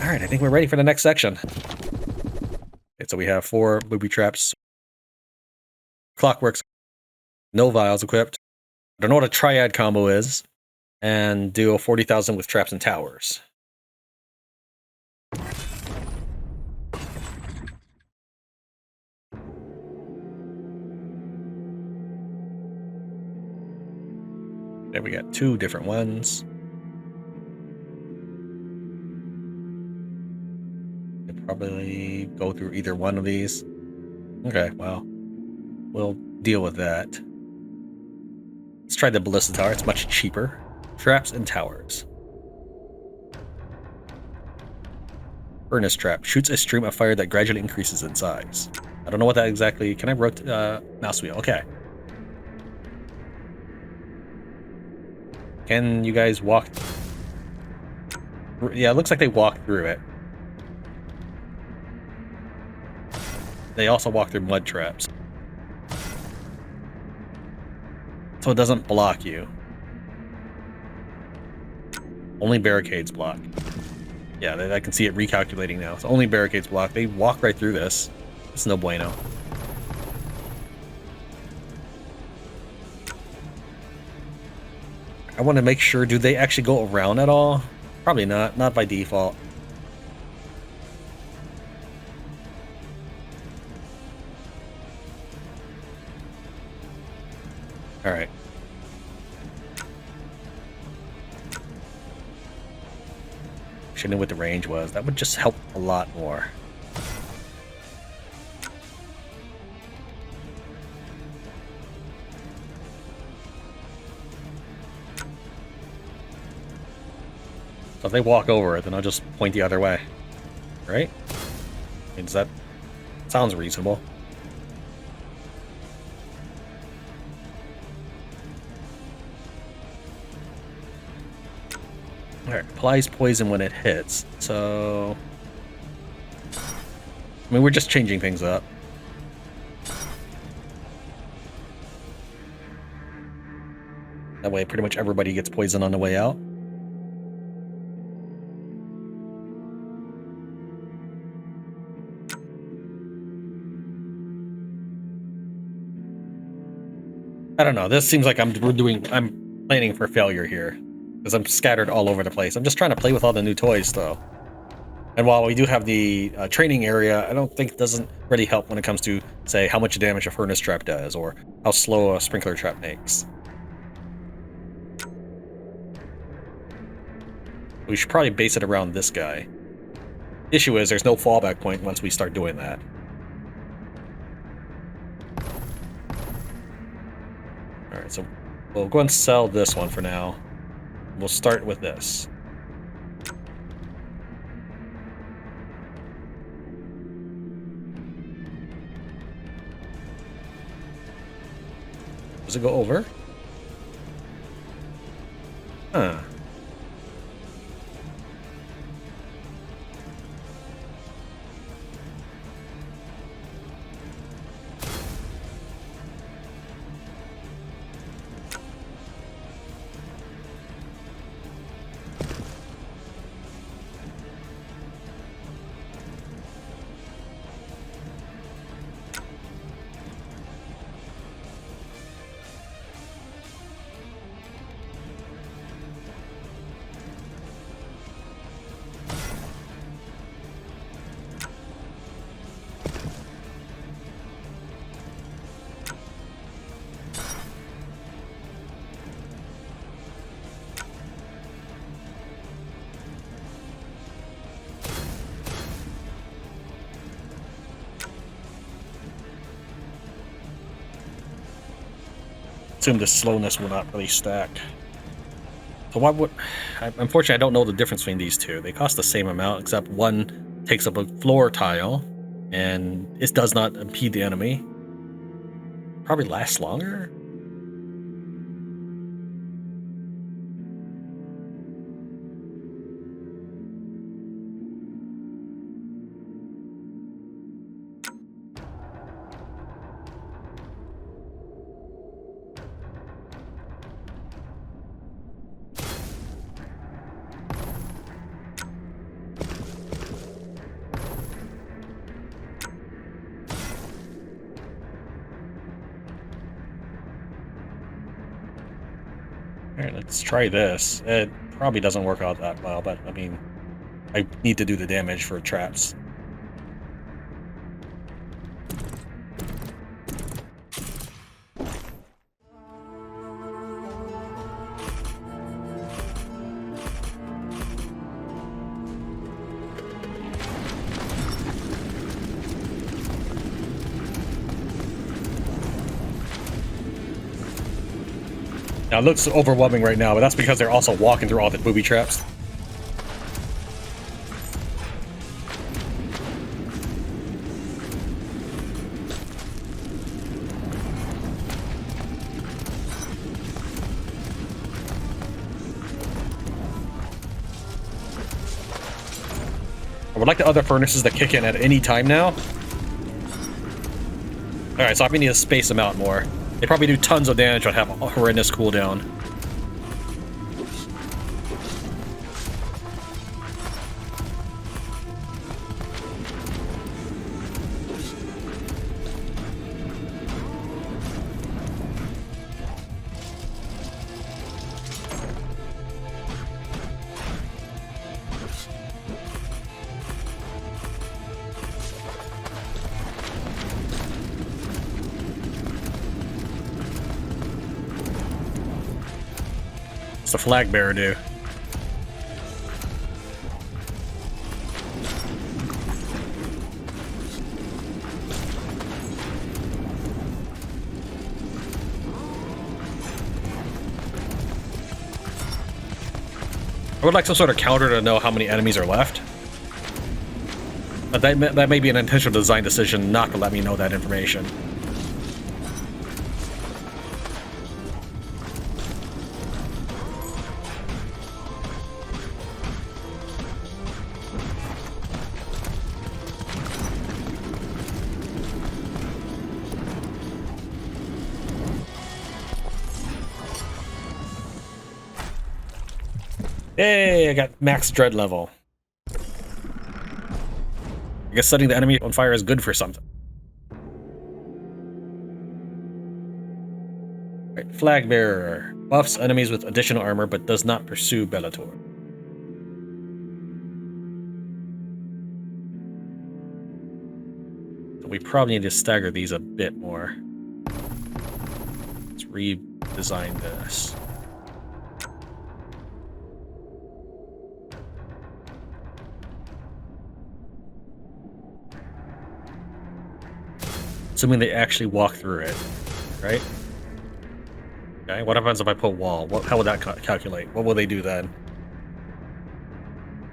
Alright, I think we're ready for the next section. Okay, so we have 4 booby traps. Clockworks. No vials equipped. I don't know what a triad combo is. And do 40,000 with traps and towers. There we got 2 different ones. Could probably go through either one of these. Okay, well, we'll deal with that. Let's try the ballista tower. It's much cheaper. Traps and towers. Furnace trap shoots a stream of fire that gradually increases in size. I don't know what that exactly. Can I rotate mouse wheel? Okay. Can you guys walk? Yeah, it looks like they walk through it. They also walk through mud traps. So it doesn't block you. Only barricades block. Yeah, I can see it recalculating now. So only barricades block. They walk right through this. It's no bueno. I want to make sure, do they actually go around at all? Probably not. Not by default. Alright. Should know what the range was. That would just help a lot more. So if they walk over it, then I'll just point the other way. Right? I mean, does that sounds reasonable? Alright, applies poison when it hits. So I mean, we're just changing things up. That way pretty much everybody gets poison on the way out. I don't know. This seems like I'm planning for failure here. Because I'm scattered all over the place. I'm just trying to play with all the new toys, though. And while we do have the training area, I don't think it doesn't really help when it comes to, say, how much damage a furnace trap does, or how slow a sprinkler trap makes. We should probably base it around this guy. Issue is, there's no fallback point once we start doing that. Alright, so we'll go and sell this one for now. We'll start with this. Does it go over? Huh. Assume the slowness will not really stack. So what would... Unfortunately, I don't know the difference between these two. They cost the same amount, except one takes up a floor tile, and it does not impede the enemy. Probably lasts longer? Alright, let's try this. It probably doesn't work out that well, but I mean, I need to do the damage for traps. Now, it looks overwhelming right now, but that's because they're also walking through all the booby traps. I would like the other furnaces to kick in at any time now. Alright, so I need to space them out more. They probably do tons of damage but have a horrendous cooldown. What's the flag bearer do? I would like some sort of counter to know how many enemies are left. But that may be an intentional design decision not to let me know that information. Hey, I got max dread level. I guess setting the enemy on fire is good for something. Right, flag bearer. Buffs enemies with additional armor, but does not pursue Bellator. So we probably need to stagger these a bit more. Let's redesign this. Assuming they actually walk through it, right? Okay, what happens if I put wall? How would that calculate? What will they do then?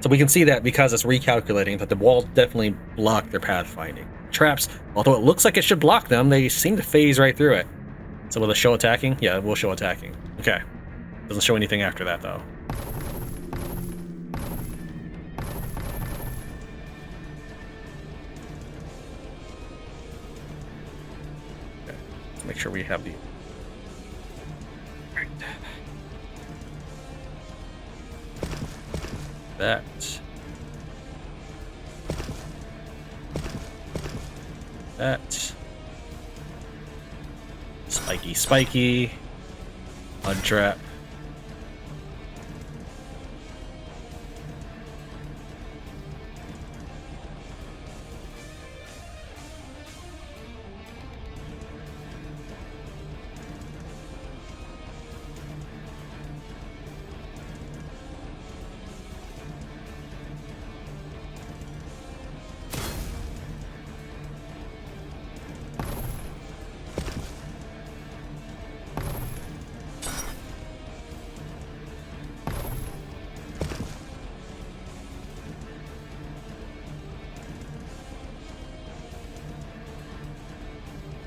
So we can see that because it's recalculating that the wall definitely blocked their pathfinding. Traps, although it looks like it should block them, they seem to phase right through it. So will it show attacking? Yeah, it will show attacking. Okay. Doesn't show anything after that, though. Okay. Let's make sure we have the... Right. That. Spiky, spiky. Mud trap.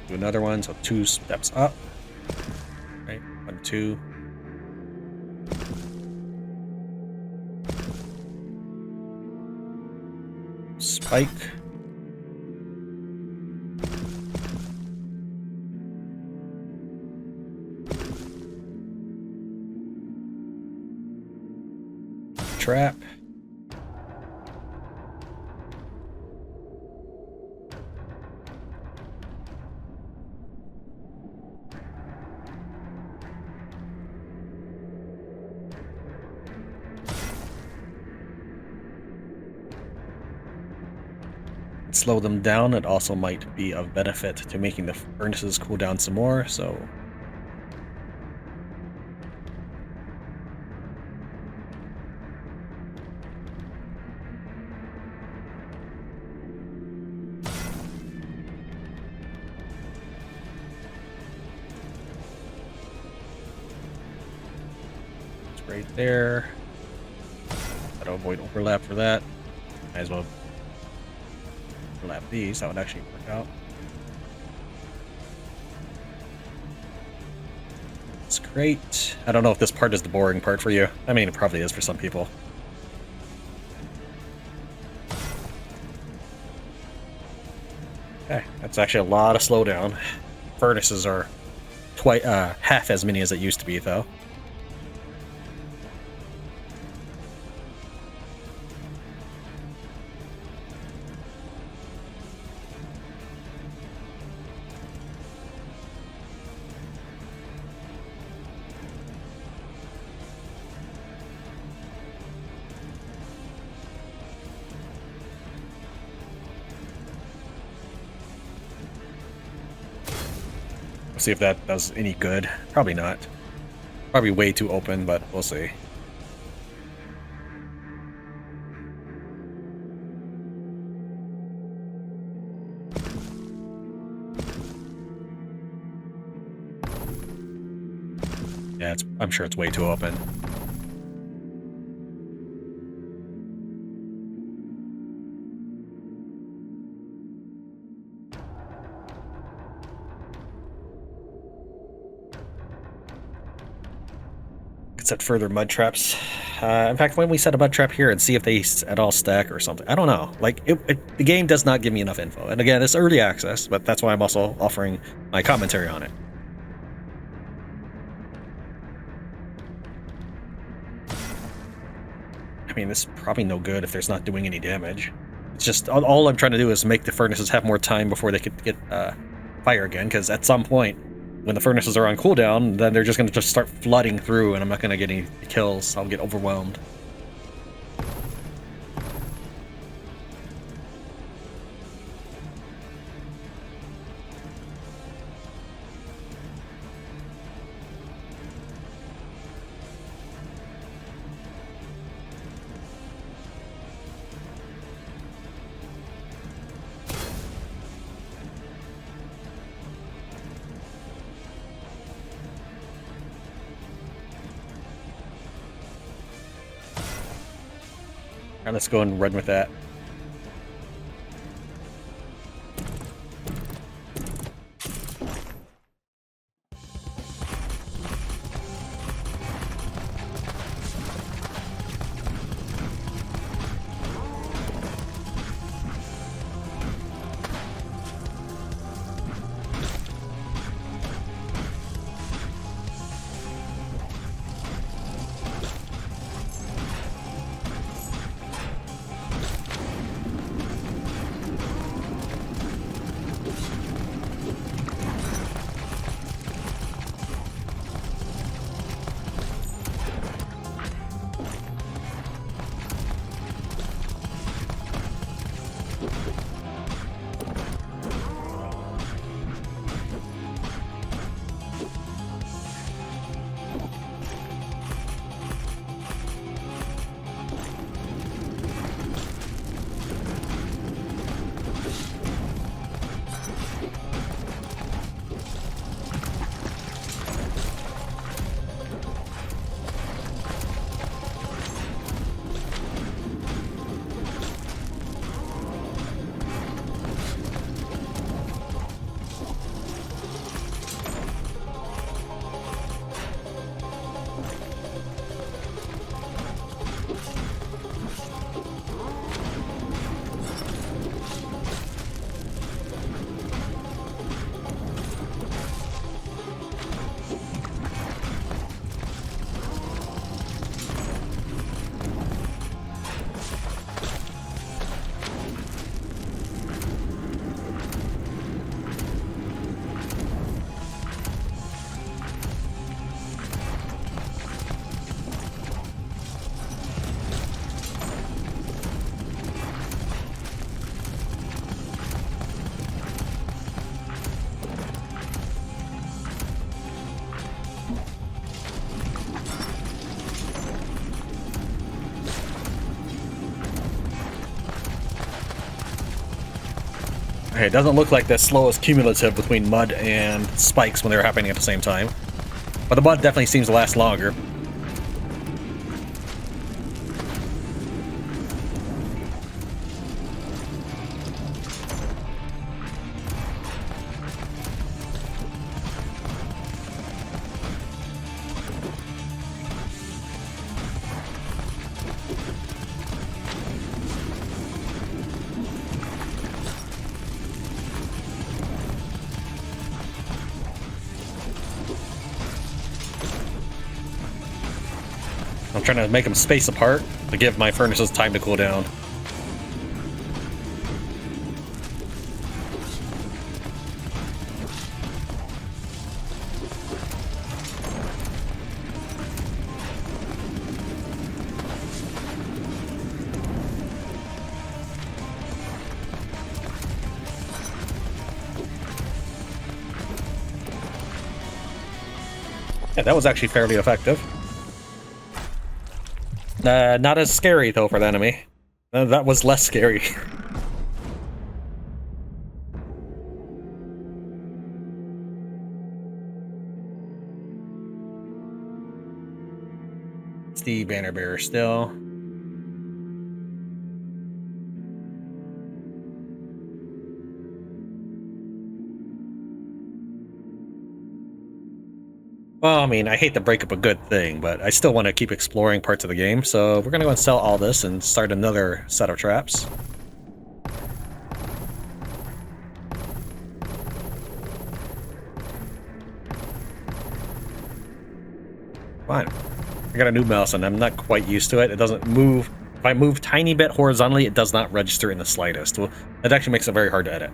Do another one, so 2 steps up. Right, 1, 2. Spike. Trap. slow them down, it also might be of benefit to making the furnaces cool down some more, so... It's right there. Gotta avoid overlap for that. Might as well overlap these, that would actually work out. It's great. I don't know if this part is the boring part for you. I mean, it probably is for some people. Okay, that's actually a lot of slowdown. Furnaces are half as many as it used to be, though. We'll see if that does any good. Probably not. Probably way too open, but we'll see. Yeah, I'm sure it's way too open. Set further mud traps. In fact, when we set a mud trap here and see if they at all stack or something. I don't know. Like, the game does not give me enough info. And again, it's early access, but that's why I'm also offering my commentary on it. I mean, this is probably no good if there's not doing any damage. It's just, all I'm trying to do is make the furnaces have more time before they could get fire again, because at some point, when the furnaces are on cooldown, then they're just going to just start flooding through, and I'm not going to get any kills. I'll get overwhelmed. Alright, let's go and run with that. Okay, it doesn't look like the slow is cumulative between mud and spikes when they're happening at the same time. But the mud definitely seems to last longer. I'm trying to make them space apart to give my furnaces time to cool down. Yeah, that was actually fairly effective. Not as scary, though, for the enemy. That was less scary. It's the banner bearer still. Well, I mean, I hate to break up a good thing, but I still want to keep exploring parts of the game, so we're going to go and sell all this and start another set of traps. Fine. I got a new mouse and I'm not quite used to it. It doesn't move. If I move tiny bit horizontally, it does not register in the slightest. Well, that actually makes it very hard to edit.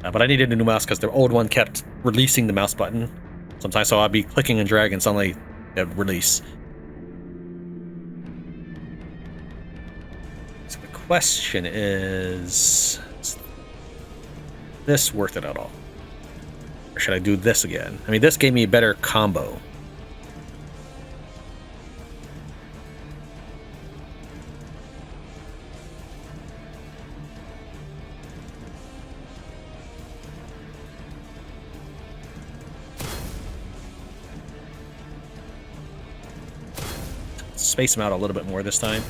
But I needed a new mouse because the old one kept releasing the mouse button sometimes, so I'd be clicking and dragging and suddenly it would release. So the question is this worth it at all? Or should I do this again? I mean, this gave me a better combo. Space them out a little bit more this time.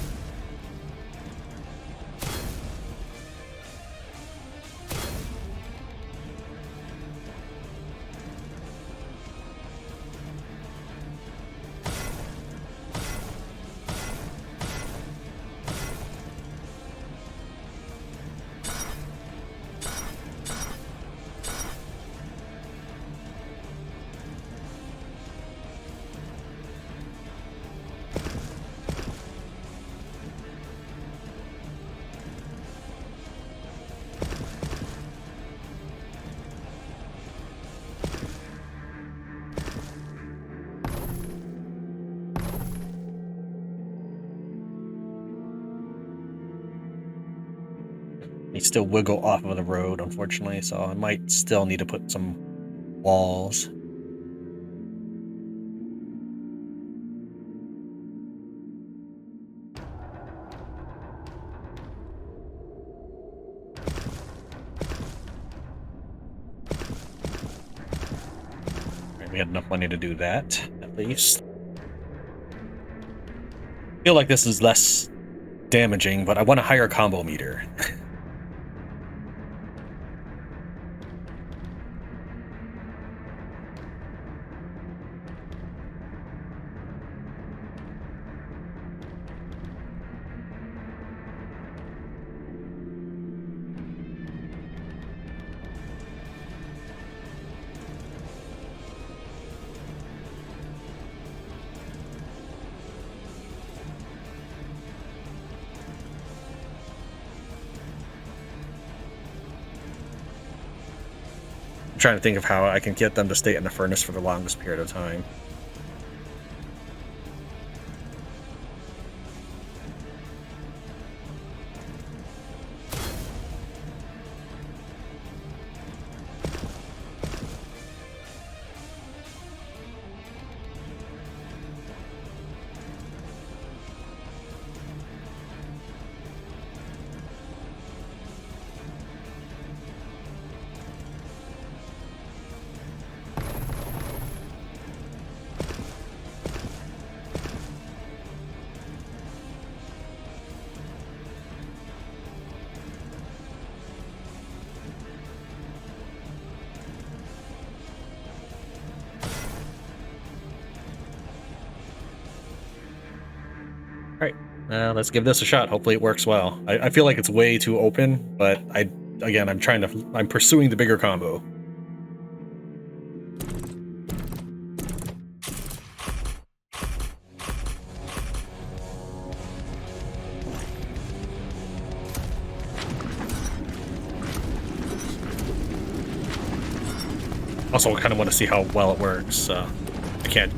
They still wiggle off of the road, unfortunately, so I might still need to put some walls. Right, we had enough money to do that, at least. I feel like this is less damaging, but I want a higher combo meter. I'm trying to think of how I can get them to stay in the furnace for the longest period of time. Let's give this a shot. Hopefully it works well. I feel like it's way too open, but I'm pursuing the bigger combo. Also, I kind of want to see how well it works, so I can't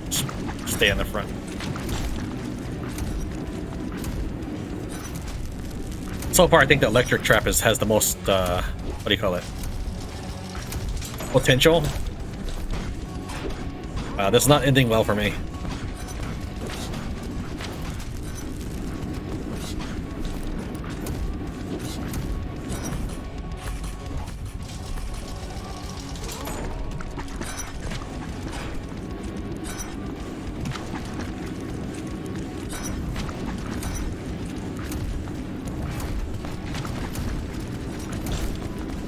stay on the front. So far, I think the electric trap has the most, what do you call it? Potential. This is not ending well for me.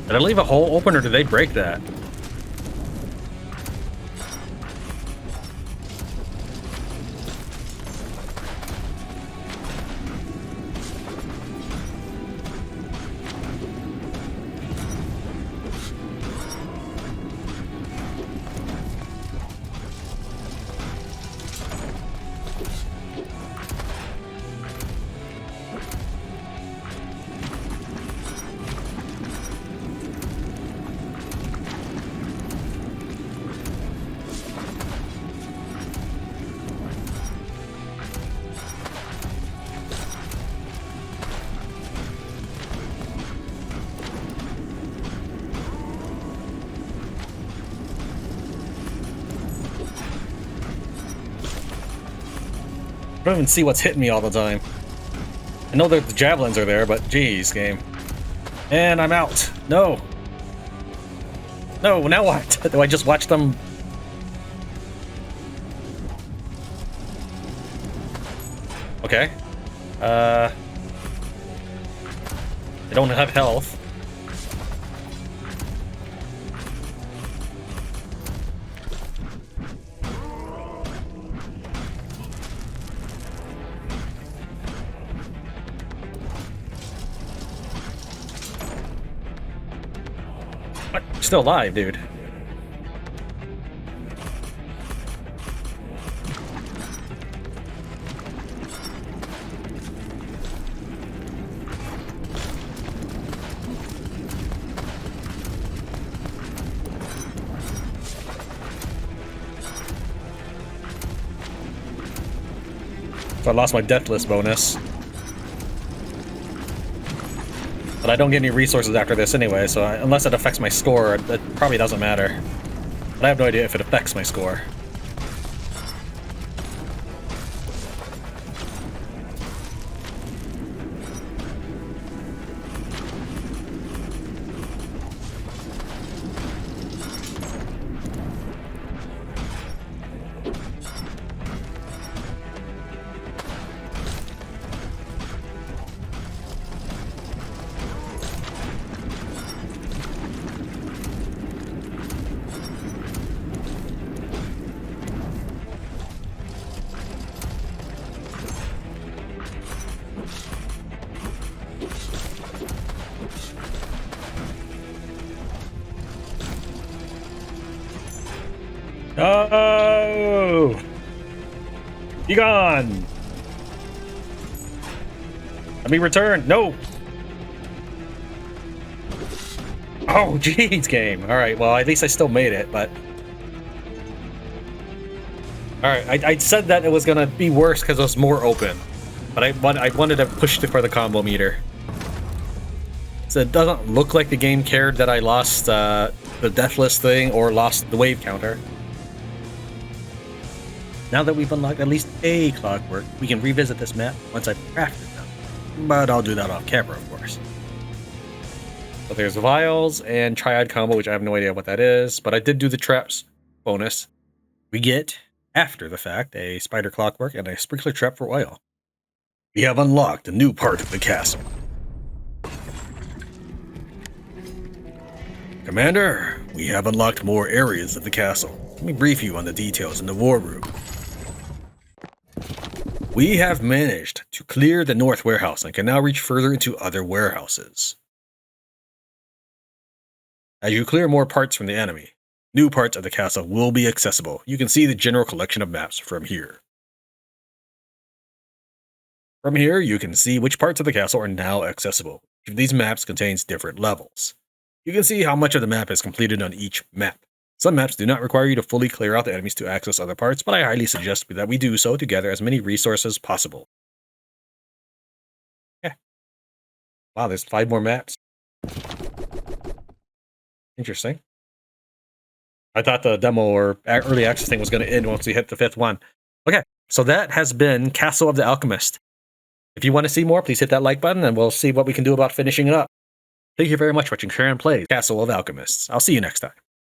Did I leave a hole open, or did they break that? I don't even see what's hitting me all the time. I know that the javelins are there, but geez, game. And I'm out. No. No, now what? Do I just watch them? Okay. They don't have health. What? Still alive, dude. So I lost my deathless bonus. But I don't get any resources after this anyway, so unless it affects my score, it probably doesn't matter. But I have no idea if it affects my score. Oh! Be gone! Let me return! No! Oh, jeez, game. Alright, well, at least I still made it, but... Alright, I said that it was gonna be worse because it was more open. But I wanted to push it for the combo meter. So it doesn't look like the game cared that I lost the deathless thing or lost the wave counter. Now that we've unlocked at least a clockwork, we can revisit this map once I've crafted them. But I'll do that off camera, of course. But there's vials and triad combo, which I have no idea what that is, but I did do the traps bonus. We get, after the fact, a spider clockwork and a sprinkler trap for oil. We have unlocked a new part of the castle. Commander, we have unlocked more areas of the castle. Let me brief you on the details in the war room. We have managed to clear the north warehouse and can now reach further into other warehouses. As you clear more parts from the enemy, new parts of the castle will be accessible. You can see the general collection of maps from here. From here, you can see which parts of the castle are now accessible. Each of these maps contains different levels. You can see how much of the map is completed on each map. Some maps do not require you to fully clear out the enemies to access other parts, but I highly suggest that we do so to gather as many resources as possible. Yeah. Wow, there's 5 more maps. Interesting. I thought the demo or early access thing was going to end once we hit the 5th one. Okay, so that has been Castle of the Alchemist. If you want to see more, please hit that like button and we'll see what we can do about finishing it up. Thank you very much for watching Tran Plays Castle of Alchemists. I'll see you next time.